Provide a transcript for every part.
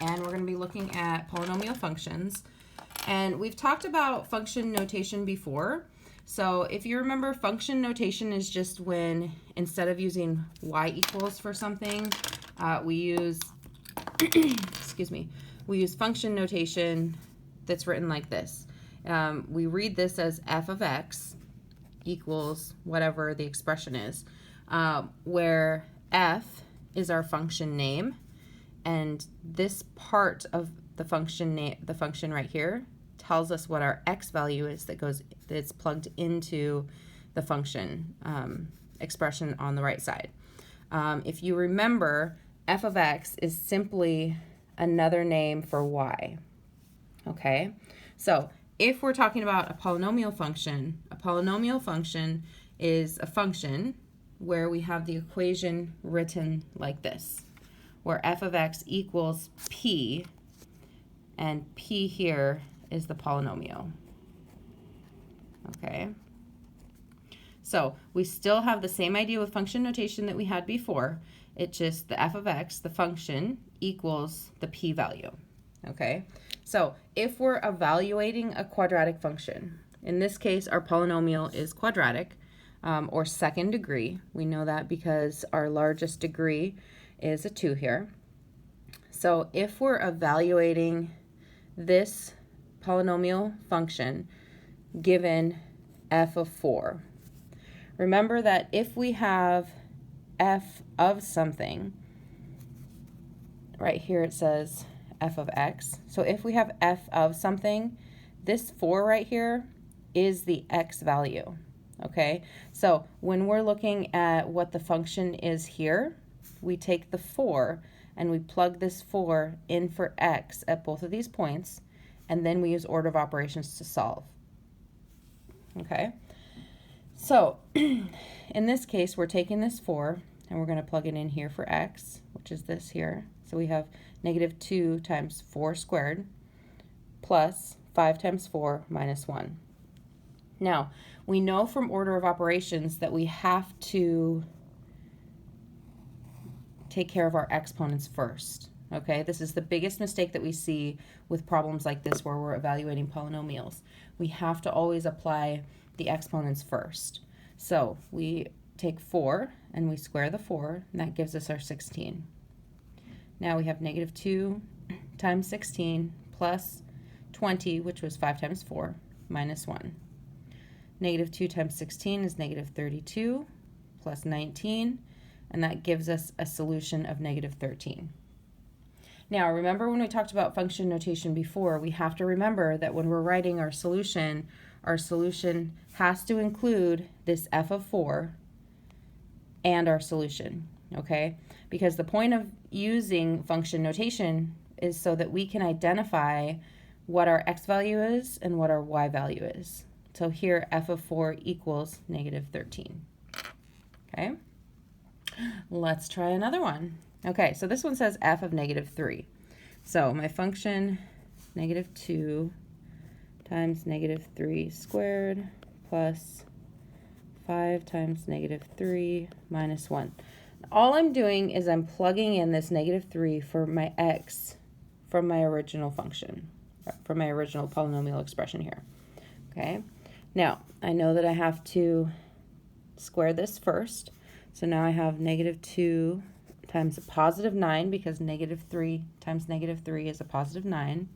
and we're going to be looking at polynomial functions. And we've talked about function notation before. So if you remember, function notation is just when instead of using y equals for something, we use excuse me, we use function notation that's written like this. We read this as f of x equals whatever the expression is, where f is our function name, and this part of the function name, the function right here, tells us what our x value is that's plugged into the function expression on the right side. If you remember, f of x is simply another name for y. Okay, so if we're talking about a polynomial function is a function where we have the equation written like this, where f of x equals p, and p here is the polynomial. Okay, so we still have the same idea with function notation that we had before. It's just the f of x, the function, equals the p value. Okay, so if we're evaluating a quadratic function, in this case our polynomial is quadratic, or second degree. We know that because our largest degree is a 2 here. So if we're evaluating this polynomial function given f of 4, remember that if we have f of something, right here it says f of x. So if we have f of something, this 4 right here is the x value. Okay, so when we're looking at what the function is here, we take the 4 and we plug this 4 in for x at both of these points, and then we use order of operations to solve. Okay, so in this case, we're taking this 4 and we're going to plug it in here for x, which is this here. So we have negative 2 times 4 squared plus 5 times 4 minus 1. Now, we know from order of operations that we have to take care of our exponents first. Okay, this is the biggest mistake that we see with problems like this where we're evaluating polynomials. We have to always apply the exponents first. So we take 4 and we square the 4, and that gives us our 16. Now we have negative 2 times 16 plus 20, which was 5 times 4, minus 1. Negative 2 times 16 is negative 32 plus 19, and that gives us a solution of negative 13. Now, remember when we talked about function notation before, we have to remember that when we're writing our solution has to include this f of 4 and our solution, okay? Because the point of using function notation is so that we can identify what our x value is and what our y value is. So here, f of 4 equals negative 13. Okay, let's try another one. Okay, so this one says f of negative 3. So my function, negative 2 times negative 3 squared plus 5 times negative 3 minus 1. All I'm doing is I'm plugging in this negative 3 for my x from my original function, from my original polynomial expression here. Okay, now I know that I have to square this first. So now I have negative 2 times a positive 9, because negative 3 times negative 3 is a positive 9,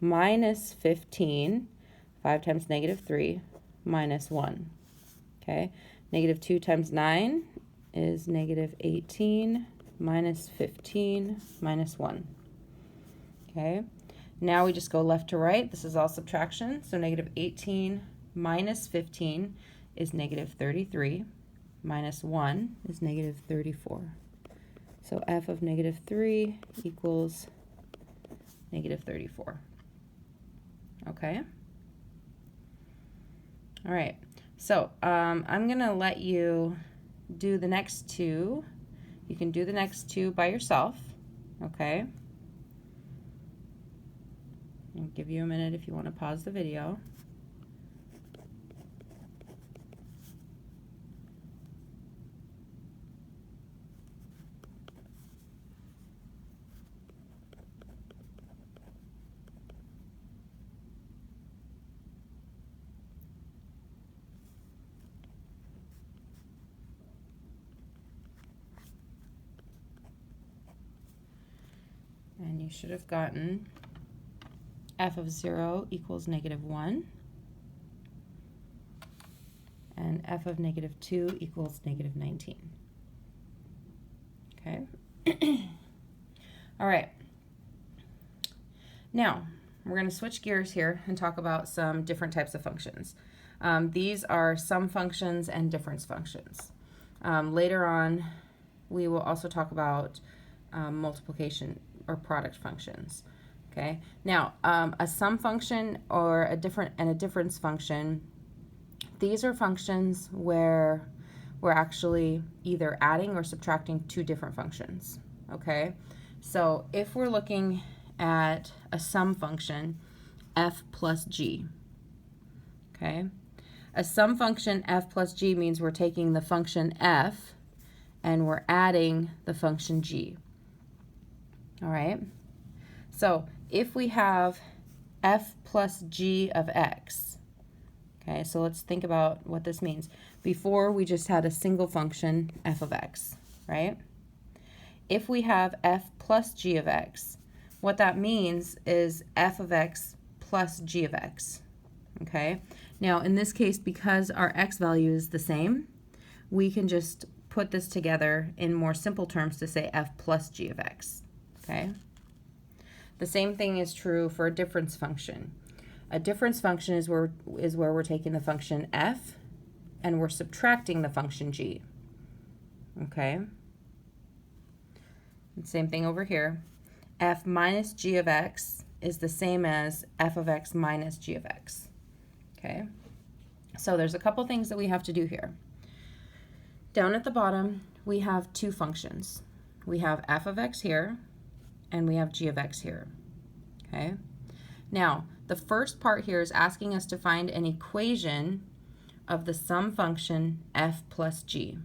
minus 15, 5 times negative 3, minus 1. Okay, negative 2 times 9 is negative 18, minus 15, minus 1. Okay, now we just go left to right. This is all subtraction. So negative 18 minus 15 is negative 33, minus 1 is negative 34. So f of negative 3 equals negative 34. Okay? All right. So I'm going to let you do the next two. You can do the next two by yourself. Okay? I'll give you a minute if you want to pause the video. And you should have gotten f of 0 equals -1. And f of -2 equals -19. Okay? All right. Now, we're going to switch gears here and talk about some different types of functions. These are sum functions and difference functions. Later on, we will also talk about multiplication or product functions. Okay. Now, a sum function or a difference function, these are functions where we're actually either adding or subtracting two different functions. Okay. So if we're looking at a sum function, f plus g. Okay. A sum function f plus g means we're taking the function f and we're adding the function g. All right. So if we have f plus g of x, okay, so let's think about what this means. Before, we just had a single function, f of x, right? If we have f plus g of x, what that means is f of x plus g of x, okay? Now, in this case, because our x value is the same, we can just put this together in more simple terms to say f plus g of x, okay? The same thing is true for a difference function. A difference function is where we're taking the function f and we're subtracting the function g, okay? And same thing over here. F minus g of x is the same as f of x minus g of x, okay? So there's a couple things that we have to do here. Down at the bottom, we have two functions. We have f of x here, and we have g of x here, okay? Now, the first part here is asking us to find an equation of the sum function f plus g,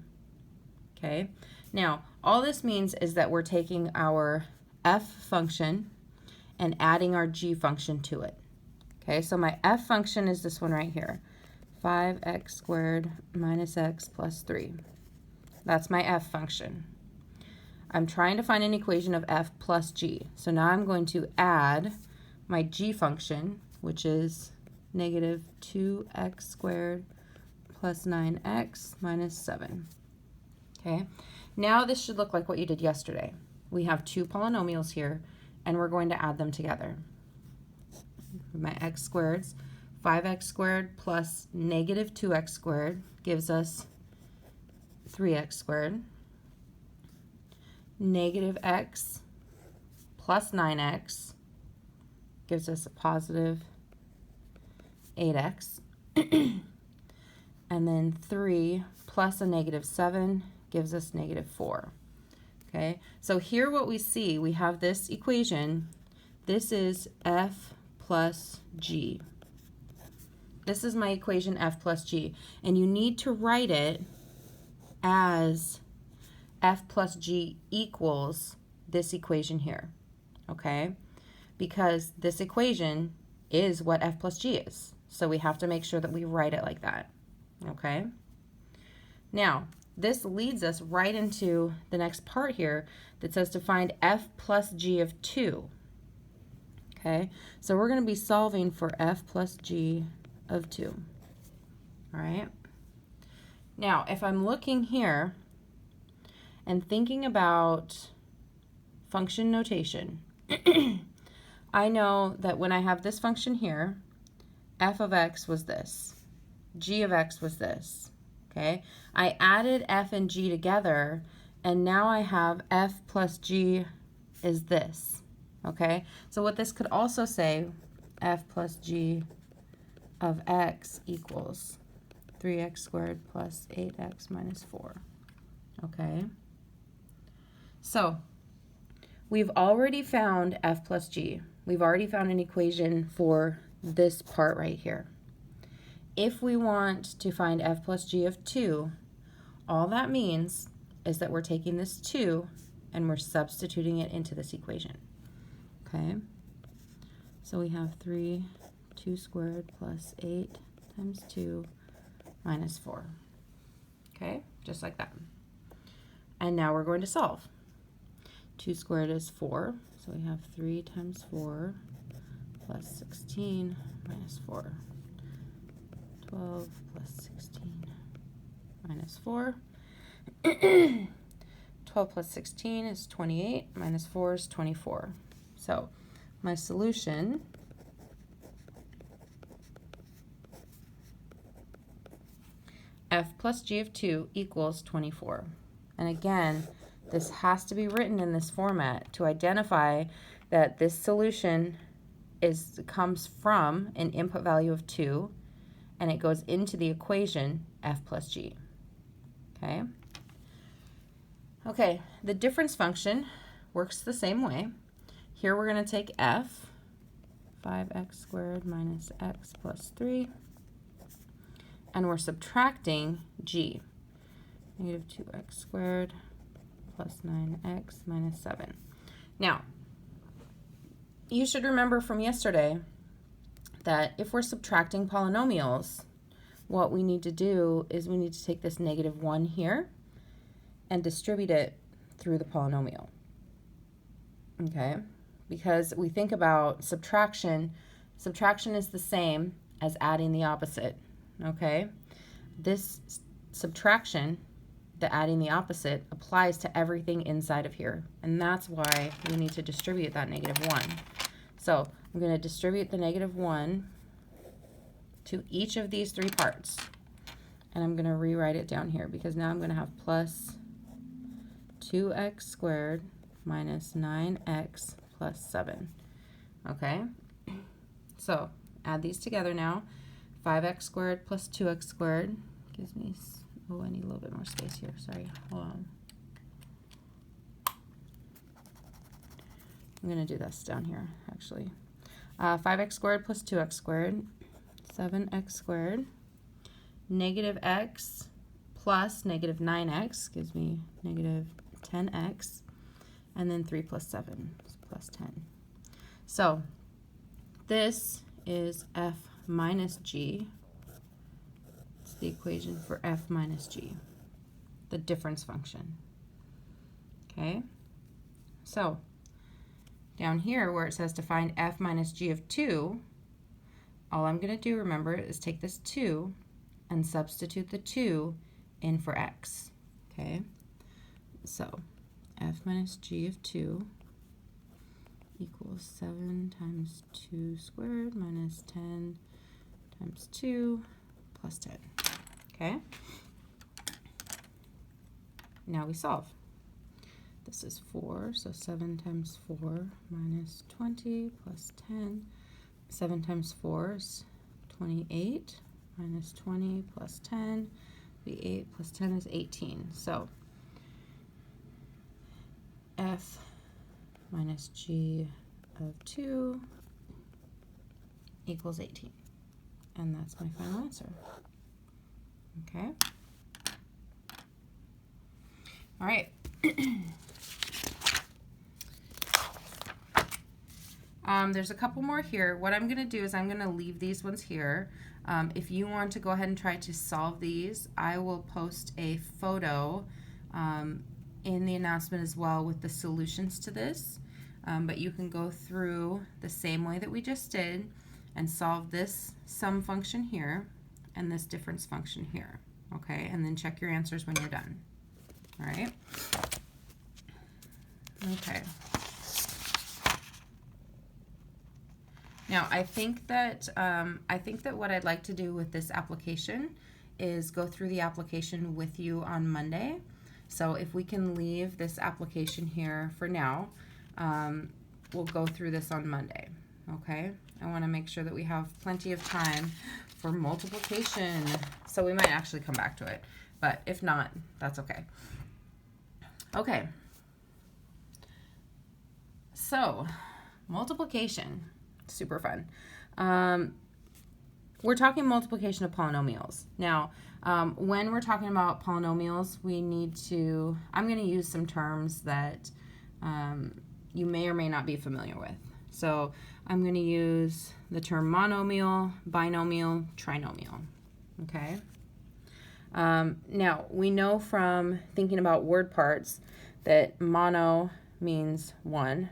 okay? Now, all this means is that we're taking our f function and adding our g function to it, okay? So my f function is this one right here, 5x squared minus x plus 3. That's my f function. I'm trying to find an equation of f plus g. So now I'm going to add my g function, which is negative 2x squared plus 9x minus 7. Okay, now this should look like what you did yesterday. We have two polynomials here, and we're going to add them together. My x squareds, 5x squared plus negative 2x squared gives us 3x squared. Negative x plus 9x gives us a positive 8x. And then 3 plus a negative 7 gives us negative 4. Okay, so here what we see, we have this equation. This is f plus g. This is my equation f plus g. And you need to write it as f plus g equals this equation here, okay? Because this equation is what f plus g is. So we have to make sure that we write it like that, okay? Now, this leads us right into the next part here that says to find f plus g of 2, okay? So we're going to be solving for f plus g of 2, all right? Now, if I'm looking here and thinking about function notation, I know that when I have this function here, f of x was this, g of x was this, okay? I added f and g together, and now I have f plus g is this, okay? So what this could also say, f plus g of x equals 3x squared plus 8x minus 4, okay? So we've already found f plus g. We've already found an equation for this part right here. If we want to find f plus g of 2, all that means is that we're taking this 2 and we're substituting it into this equation, okay? So we have 2 squared plus 8 times 2 minus 4, okay? Just like that. And now we're going to solve. 2 squared is 4. So we have 3 times 4 plus 16 minus 4. 12 plus 16 minus 4. 12 plus 16 is 28, minus 4 is 24. So my solution f plus g of 2 equals 24. And again, this has to be written in this format to identify that this solution comes from an input value of 2, and it goes into the equation f plus g. Okay? Okay, the difference function works the same way. Here we're going to take f, 5x squared minus x plus 3, and we're subtracting g, negative 2x squared plus 9x minus 7. Now, you should remember from yesterday that if we're subtracting polynomials, what we need to do is we need to take this negative 1 here and distribute it through the polynomial. Okay? Because we think about subtraction, subtraction is the same as adding the opposite. Okay? This subtraction, the adding the opposite, applies to everything inside of here. And that's why we need to distribute that negative 1. So I'm going to distribute the negative 1 to each of these 3 parts. And I'm going to rewrite it down here because now I'm going to have plus 2x squared minus 9x plus 7. Okay? So add these together now. 5x squared plus 2x squared gives me, oh, I need a little bit more space here. Sorry. Hold on. I'm going to do this down here, actually. 5x squared plus 2x squared, 7x squared, negative x plus negative 9x gives me negative 10x, and then 3 plus 7 is plus 10. So this is f minus g. It's the equation for f minus g, the difference function. Okay? So down here where it says to find f minus g of 2, all I'm going to do, remember, is take this 2 and substitute the 2 in for x. Okay? So f minus g of 2 equals 7 times 2 squared minus 10 times 2 plus 10. Okay? Now we solve. This is 4, so 7 times 4 minus 20 plus 10. 7 times 4 is 28 minus 20 plus 10. Be 8 plus 10 is 18. So f minus g of 2 equals 18. And that's my final answer. Okay? All right. There's a couple more here. What I'm going to do is I'm going to leave these ones here. If you want to go ahead and try to solve these, I will post a photo in the announcement as well with the solutions to this. But you can go through the same way that we just did and solve this sum function here and this difference function here. Okay, and then check your answers when you're done. All right. Okay. Now, I think that what I'd like to do with this application is go through the application with you on Monday. So if we can leave this application here for now, we'll go through this on Monday. Okay? I want to make sure that we have plenty of time for multiplication. So we might actually come back to it, but if not, that's okay. Okay. So, multiplication. Super fun. We're talking multiplication of polynomials. Now, when we're talking about polynomials, we need to, I'm going to use some terms that you may or may not be familiar with. So I'm going to use the term monomial, binomial, trinomial. Okay? Now, we know from thinking about word parts that mono means 1,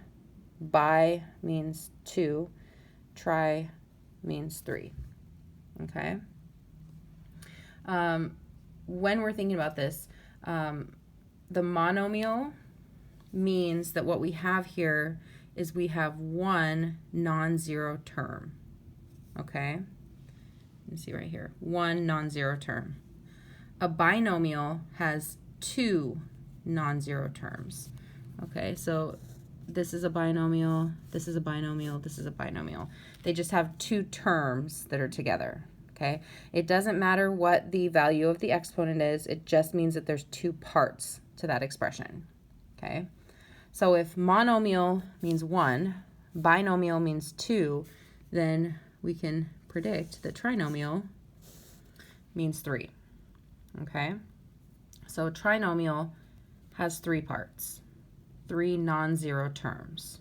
bi means 2, tri means 3. Okay? When we're thinking about this, the monomial means that what we have here is we have one non-zero term. Okay? Let me see right here. One non-zero term. A binomial has two non-zero terms. Okay, so this is a binomial, this is a binomial, this is a binomial. They just have two terms that are together. Okay, it doesn't matter what the value of the exponent is, it just means that there's two parts to that expression. Okay, so if monomial means 1, binomial means 2, then we can predict that trinomial means 3. Okay, so trinomial has 3 parts, 3 non-zero terms.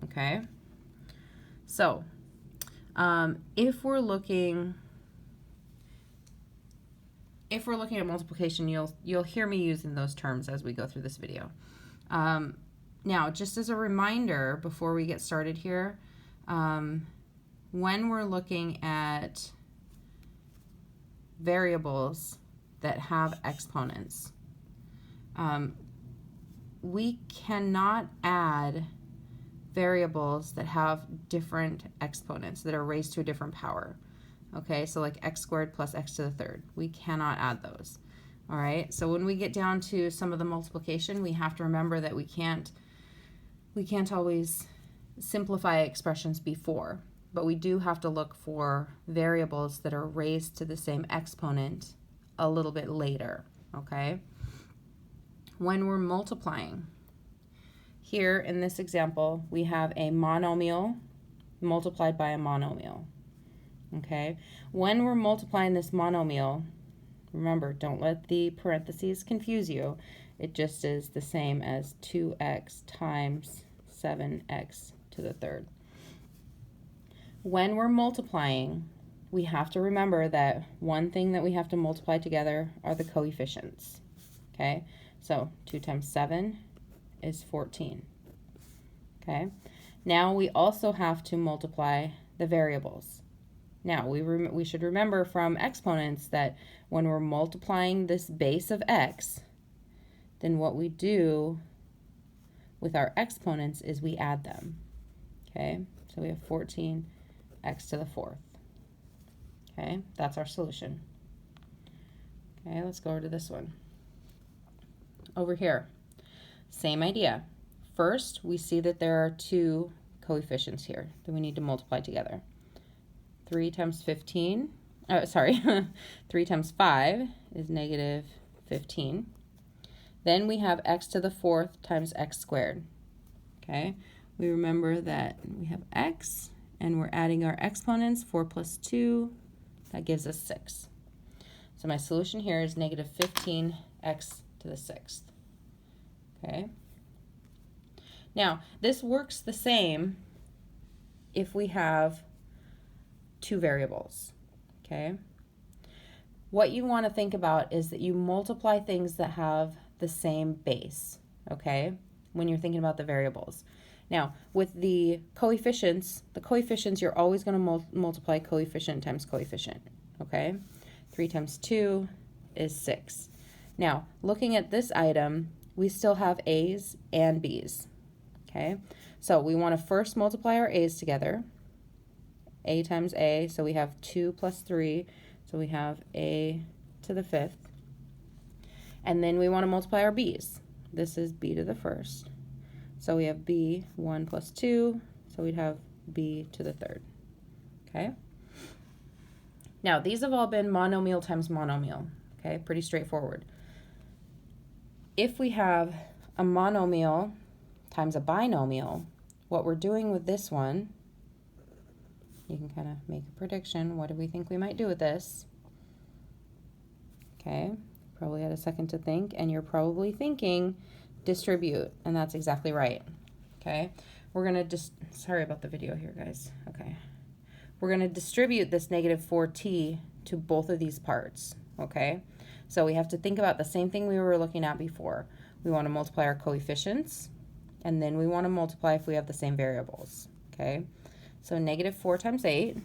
Okay, so if we're looking at multiplication, you'll hear me using those terms as we go through this video. Now, just as a reminder before we get started here, when we're looking at variables that have exponents, we cannot add variables that have different exponents that are raised to a different power. Okay, so like x squared plus x to the third. We cannot add those. All right, so when we get down to some of the multiplication, we have to remember that we can't always simplify expressions before, but we do have to look for variables that are raised to the same exponent a little bit later. Okay, when we're multiplying, here in this example, we have a monomial multiplied by a monomial. Okay, when we're multiplying this monomial, remember, don't let the parentheses confuse you. It just is the same as 2x times 7x to the third. When we're multiplying, we have to remember that one thing that we have to multiply together are the coefficients. Okay, so 2 times 7 is 14. Okay, now we also have to multiply the variables. Now, we should remember from exponents that when we're multiplying this base of x, then what we do with our exponents is we add them. Okay, so we have 14x to the fourth. Okay, that's our solution. Okay, let's go over to this one. Over here, same idea. First, we see that there are two coefficients here that we need to multiply together. 3 times 15, 3 times 5 is negative 15. Then we have x to the fourth times x squared. Okay, we remember that we have x and we're adding our exponents, 4 plus 2, that gives us 6. So my solution here is negative 15x to the sixth. Okay, now this works the same if we have two variables. Okay, what you want to think about is that you multiply things that have the same base. Okay, when you're thinking about the variables. Now with the coefficients you're always going to multiply coefficient times coefficient. Okay, 3 times 2 is 6. Now looking at this item, we still have a's and b's. Okay, so we want to first multiply our a's together. A times a, so we have 2 plus 3, so we have a to the fifth. And then we want to multiply our b's. This is b to the first. So we have b, 1 plus 2, so we'd have b to the third. Okay? Now, these have all been monomial times monomial. Okay, pretty straightforward. If we have a monomial times a binomial, what we're doing with this one, you can kind of make a prediction. What do we think we might do with this? Okay, probably had a second to think, and you're probably thinking distribute, and that's exactly right. Okay, we're going to sorry about the video here, guys. Okay, we're going to distribute this negative 4t to both of these parts. Okay, so we have to think about the same thing we were looking at before. We want to multiply our coefficients, and then we want to multiply if we have the same variables, okay? So negative 4 times 8,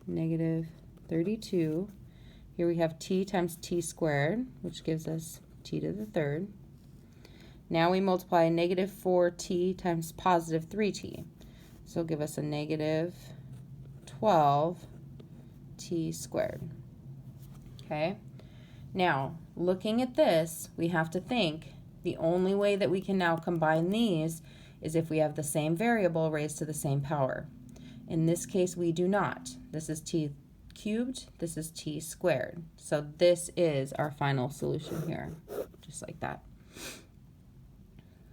negative 32. Here we have t times t squared, which gives us t to the third. Now we multiply negative 4t times positive 3t. So it'll give us a negative 12t squared. Okay? Now, looking at this, we have to think the only way that we can now combine these is if we have the same variable raised to the same power. In this case, we do not. This is t cubed, this is t squared. So this is our final solution here, just like that.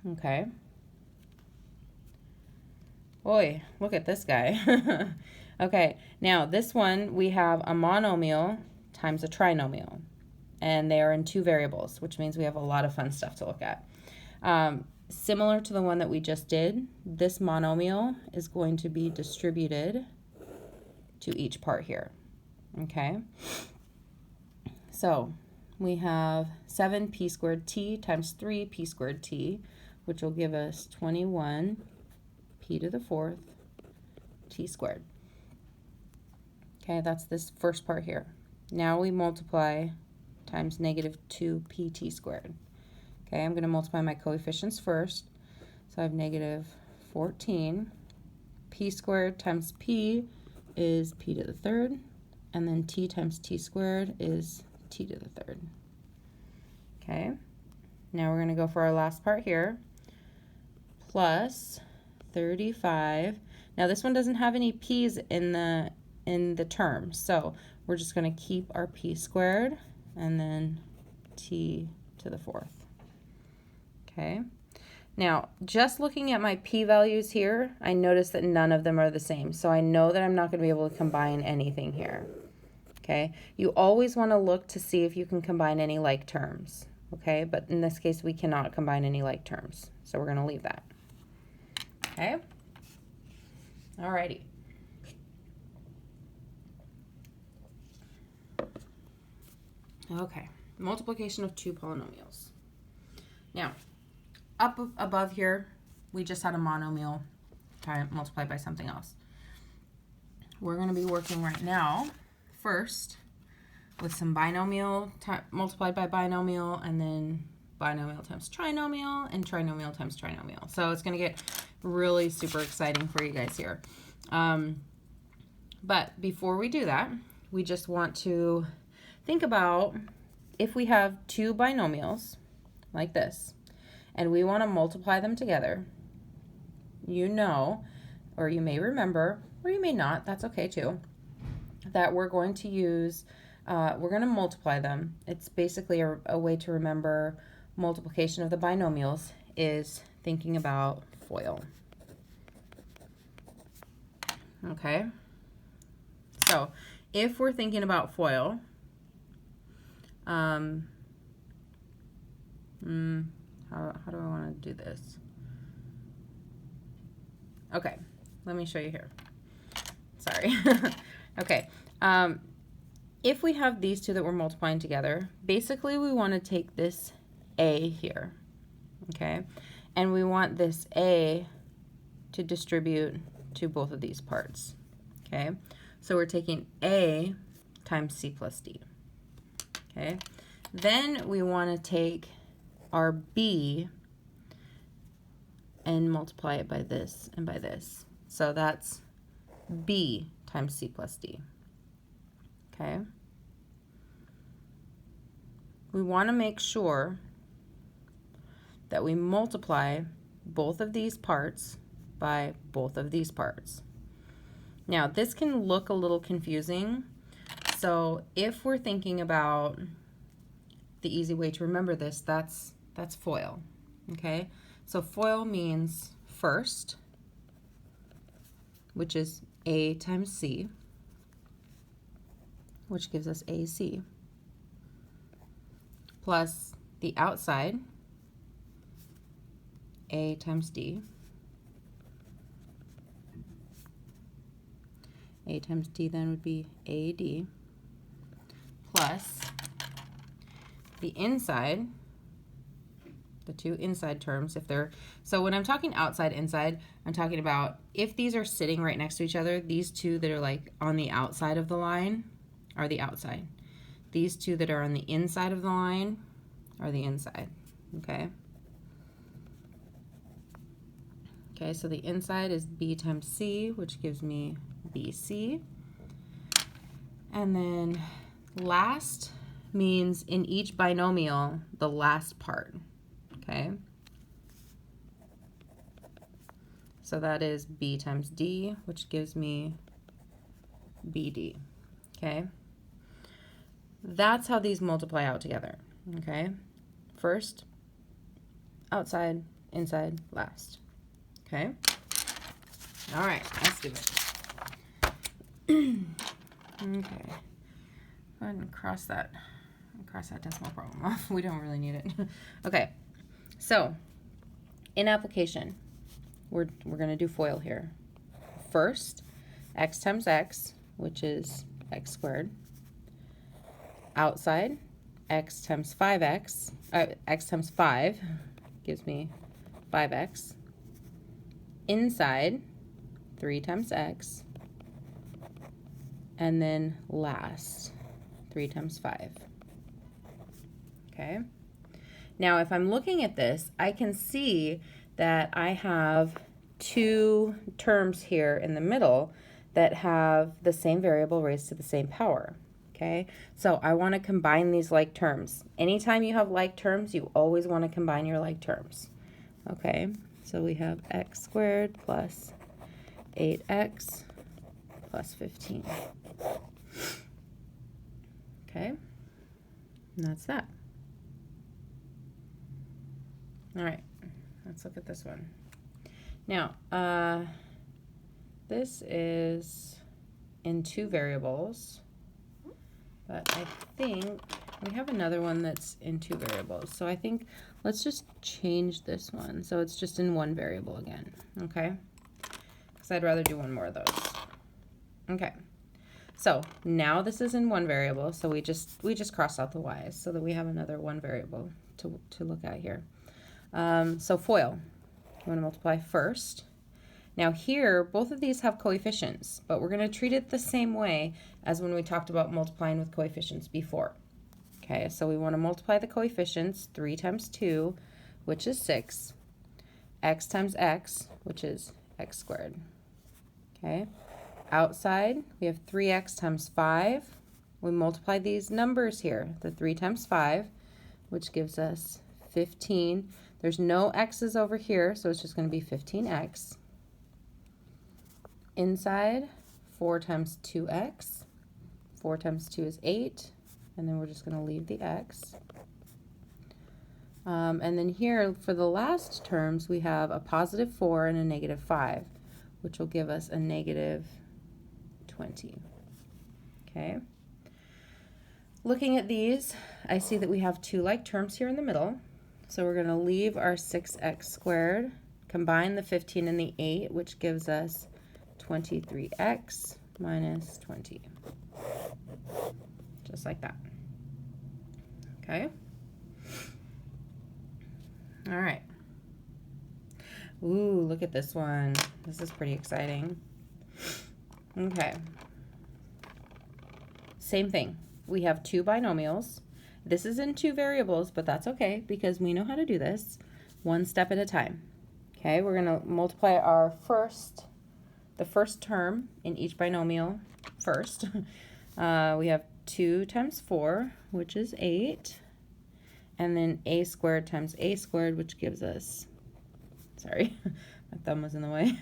Okay. Boy, look at this guy. Okay, now this one we have a monomial times a trinomial, and they are in two variables, which means we have a lot of fun stuff to look at. Similar to the one that we just did, this monomial is going to be distributed to each part here. Okay, so we have 7p squared t times 3p squared t, which will give us 21 p to the fourth t squared. Okay, that's this first part here. Now we multiply times negative 2pt squared. Okay, I'm going to multiply my coefficients first. So I have negative 14. P squared times p is p to the third. And then t times t squared is t to the third. Okay, now we're going to go for our last part here. Plus 35. Now this one doesn't have any p's in the term, so we're just going to keep our p squared and then t to the fourth. Okay, now just looking at my p values here, I notice that none of them are the same, so I know that I'm not going to be able to combine anything here. Okay, you always want to look to see if you can combine any like terms. Okay, but in this case we cannot combine any like terms, so we're going to leave that. Okay, alrighty. Okay, multiplication of two polynomials. Now, up above here, we just had a monomial multiplied by something else. We're going to be working right now, first, with some binomial multiplied by binomial, and then binomial times trinomial, and trinomial times trinomial. So it's going to get really super exciting for you guys here. But before we do that, we just want to think about if we have two binomials like this, and we want to multiply them together, you know, or you may remember, or you may not, that's okay too, that we're going to use, we're going to multiply them. It's basically a way to remember multiplication of the binomials is thinking about FOIL. Okay, so if we're thinking about FOIL, how do I want to do this? Okay, let me show you here. Sorry. Okay, if we have these two that we're multiplying together, basically we want to take this a here, okay, and we want this a to distribute to both of these parts, okay? So we're taking a times c plus d, okay? Then we want to take our b and multiply it by this and by this. So that's b times c plus d, okay? We want to make sure that we multiply both of these parts by both of these parts. Now, this can look a little confusing. So if we're thinking about the easy way to remember this, that's FOIL, okay? So FOIL means first, which is a times c, which gives us ac, plus the outside, a times d, a times d then would be ad, plus the inside, the two inside terms, if they're, so when I'm talking outside, inside, I'm talking about if these are sitting right next to each other, these two that are like on the outside of the line are the outside. These two that are on the inside of the line are the inside, okay? Okay, so the inside is b times c, which gives me bc. And then last means in each binomial, the last part, okay? So that is b times d, which gives me bd, okay? That's how these multiply out together, okay? First, outside, inside, last, okay? All right, let's do it. Okay, go ahead and cross that decimal problem off. We don't really need it. Okay, so in application, we're going to do FOIL here. First, x times x, which is x squared. Outside, x times 5x, x times 5 gives me 5x. Inside, 3 times x. And then last, 3 times 5. Okay? Now, if I'm looking at this, I can see that I have two terms here in the middle that have the same variable raised to the same power. Okay? So I want to combine these like terms. Anytime you have like terms, you always want to combine your like terms. Okay? So we have x squared plus 8x plus 15. Okay, and that's that. All right, let's look at this one. Now, this is in two variables, but I think we have another one that's in two variables. So I think let's just change this one so it's just in one variable again, okay? Because I'd rather do one more of those. Okay. So now this is in one variable, so we just crossed out the y's so that we have another one variable to look at here. So FOIL, you want to multiply first. Now here, both of these have coefficients, but we're going to treat it the same way as when we talked about multiplying with coefficients before. Okay, so we want to multiply the coefficients, 3 times 2, which is 6, x times x, which is x squared. Okay. Outside, we have 3x times 5. We multiply these numbers here, the 3 times 5, which gives us 15. There's no x's over here, so it's just going to be 15x. Inside, 4 times 2x. 4 times 2 is 8, and then we're just going to leave the x. And then here, for the last terms, we have a positive 4 and a negative 5, which will give us a negative 20. Okay. Looking at these, I see that we have two like terms here in the middle. So we're going to leave our 6x squared, combine the 15 and the 8, which gives us 23x minus 20. Just like that. Okay. All right. Ooh, look at this one. This is pretty exciting. Okay. Same thing. We have two binomials. This is in two variables, but that's okay because we know how to do this one step at a time. Okay, we're going to multiply the first term in each binomial first. We have 2 times 4, which is 8, and then a squared times a squared, which gives us, sorry, my thumb was in the way.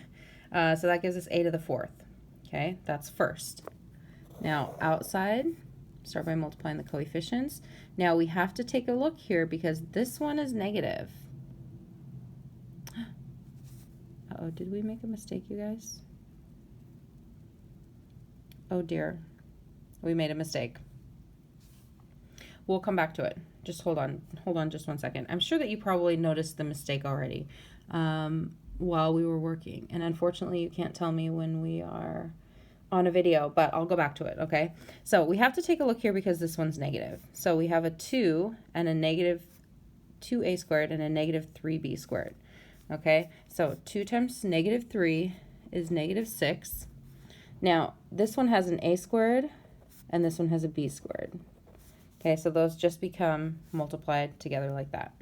So that gives us a to the 4th. Okay, that's first. Now outside, start by multiplying the coefficients. Now we have to take a look here because this one is negative. Uh-oh, did we make a mistake, you guys? Oh dear, we made a mistake. We'll come back to it. Just hold on just one second. I'm sure that you probably noticed the mistake already while we were working, and unfortunately you can't tell me when we are on a video, but I'll go back to it, okay? So we have to take a look here because this one's negative. So we have a 2 and a negative 2a squared and a negative 3b squared. Okay, so 2 times negative 3 is negative 6. Now, this one has an a squared, and this one has a b squared. Okay, so those just become multiplied together like that,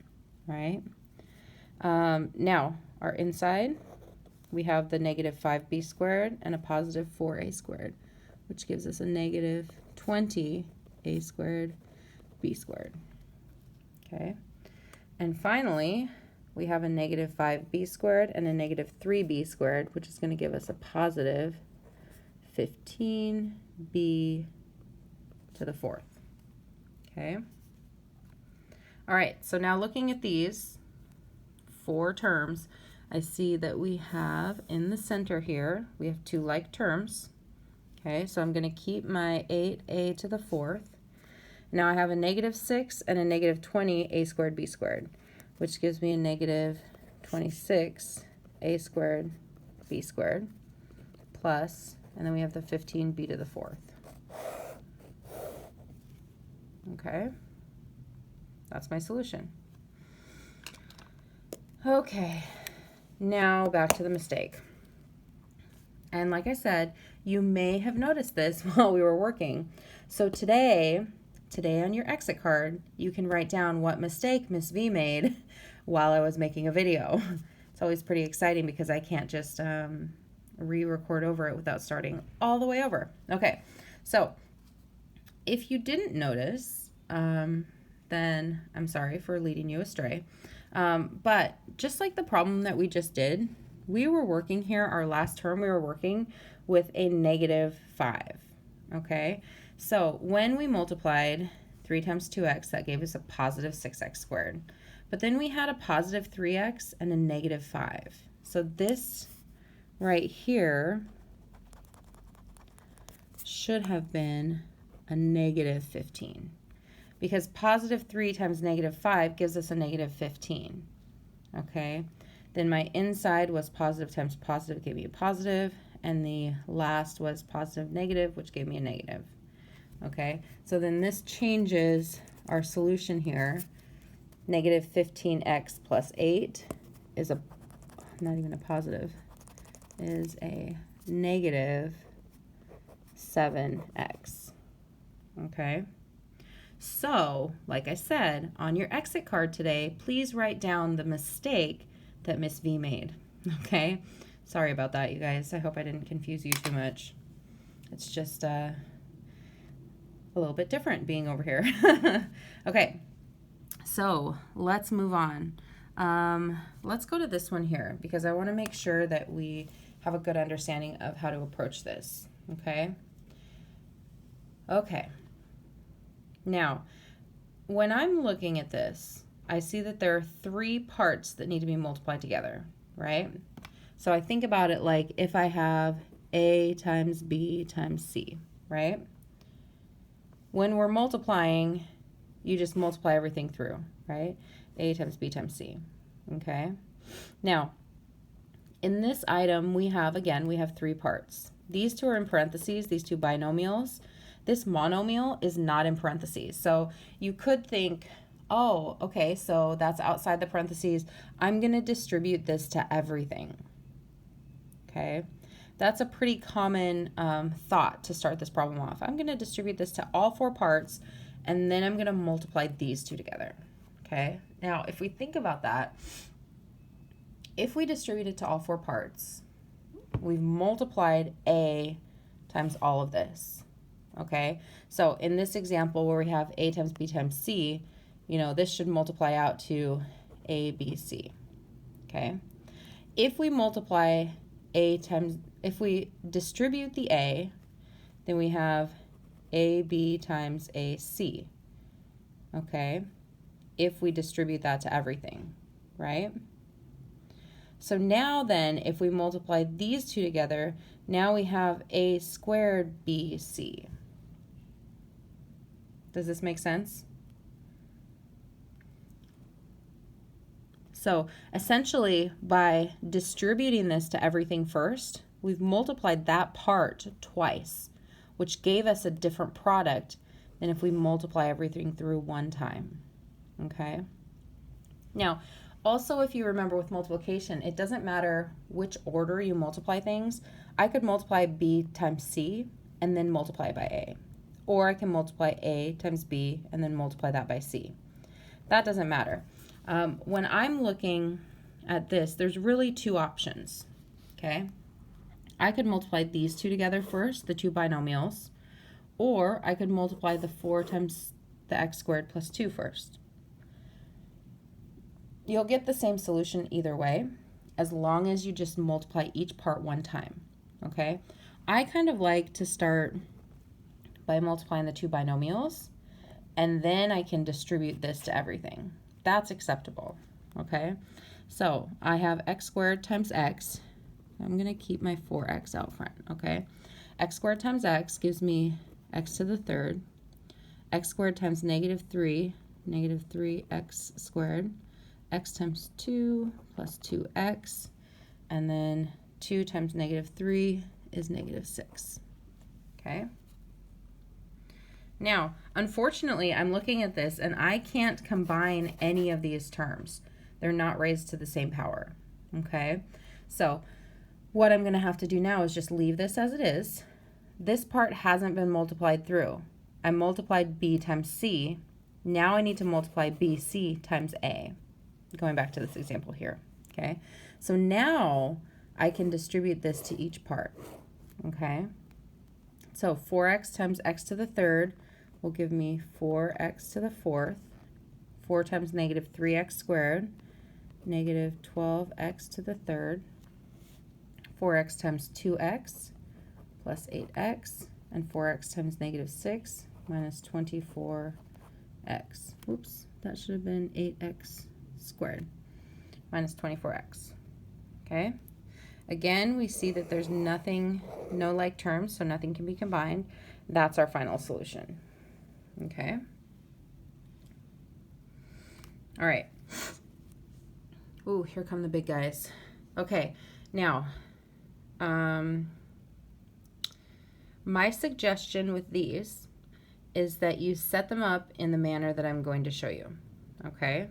right? Now, our inside, we have the negative 5b squared and a positive 4a squared, which gives us a negative 20a squared b squared. Okay, and finally, we have a negative 5b squared and a negative 3b squared, which is going to give us a positive 15b to the fourth. Okay. All right, so now looking at these 4 terms, I see that we have in the center here, we have 2 like terms. Okay, so I'm going to keep my 8a to the fourth. Now I have a negative 6 and a negative 20a squared b squared, which gives me a negative 26a squared b squared plus, and then we have the 15b to the fourth. Okay, that's my solution. Okay, now back to the mistake. And like I said, you may have noticed this while we were working. So today on your exit card, you can write down what mistake Miss V made while I was making a video. It's always pretty exciting because I can't just re-record over it without starting all the way over. Okay, so if you didn't notice, then I'm sorry for leading you astray. But just like the problem that we just did, we were working here, our last term, we were working with a negative 5, okay? So when we multiplied 3 times 2x, that gave us a positive 6x squared. But then we had a positive 3x and a negative 5. So this right here should have been a negative 15, because positive 3 times negative 5 gives us a negative 15, okay? Then my inside was positive times positive, gave me a positive, and the last was positive negative, which gave me a negative, okay? So then this changes our solution here. Negative 15x plus 8 is not even a positive, is a negative 7x, okay? So, like I said, on your exit card today, please write down the mistake that Miss V made, okay? Sorry about that, you guys. I hope I didn't confuse you too much. It's just a little bit different being over here. Okay, so let's move on. Let's go to this one here because I want to make sure that we have a good understanding of how to approach this, okay? Okay. Now, when I'm looking at this, I see that there are 3 parts that need to be multiplied together, right? So I think about it like if I have A times B times C, right? When we're multiplying, you just multiply everything through, right? A times B times C, okay? Now, in this item, we have 3 parts. These 2 are in parentheses, these 2 binomials. This monomial is not in parentheses. So you could think, oh, okay, so that's outside the parentheses. I'm going to distribute this to everything. Okay, that's a pretty common thought to start this problem off. I'm going to distribute this to all 4 parts, and then I'm going to multiply these 2 together. Okay, now if we think about that, if we distribute it to all 4 parts, we've multiplied A times all of this. Okay, so in this example where we have A times B times C, this should multiply out to A, B, C. Okay, if we distribute the A, then we have AB times AC. Okay, if we distribute that to everything, right? So now then, if we multiply these 2 together, now we have A squared BC. Does this make sense? So essentially, by distributing this to everything first, we've multiplied that part twice, which gave us a different product than if we multiply everything through one time. Okay? Now, also, if you remember with multiplication, it doesn't matter which order you multiply things. I could multiply b times c and then multiply by a. Or I can multiply a times b and then multiply that by c. That doesn't matter. When I'm looking at this, there's really two options, okay? I could multiply these two together first, the two binomials, or I could multiply the 4 times the x squared plus 2 first. You'll get the same solution either way, as long as you just multiply each part one time, okay? I kind of like to start by multiplying the two binomials, and then I can distribute this to everything. That's acceptable, okay? So I have x squared times x. I'm going to keep my 4x out front, okay? X squared times x gives me x to the third. X squared times negative 3x squared. X times 2 plus 2x. And then 2 times negative 3 is negative 6, okay? Now, unfortunately, I'm looking at this and I can't combine any of these terms. They're not raised to the same power, okay? So what I'm going to have to do now is just leave this as it is. This part hasn't been multiplied through. I multiplied b times c. Now I need to multiply bc times a. Going back to this example here, okay? So now I can distribute this to each part, okay? So 4x times x to the third will give me 4x to the fourth. 4 times negative 3x squared, negative 12x to the third. 4x times 2x plus 8x, and 4x times negative 6 minus 24x. Oops, that should have been 8x squared minus 24x. Okay? Again, we see that there's nothing, no like terms, so nothing can be combined. That's our final solution. Okay? All right. Ooh, here come the big guys. Okay, now, my suggestion with these is that you set them up in the manner that I'm going to show you, okay?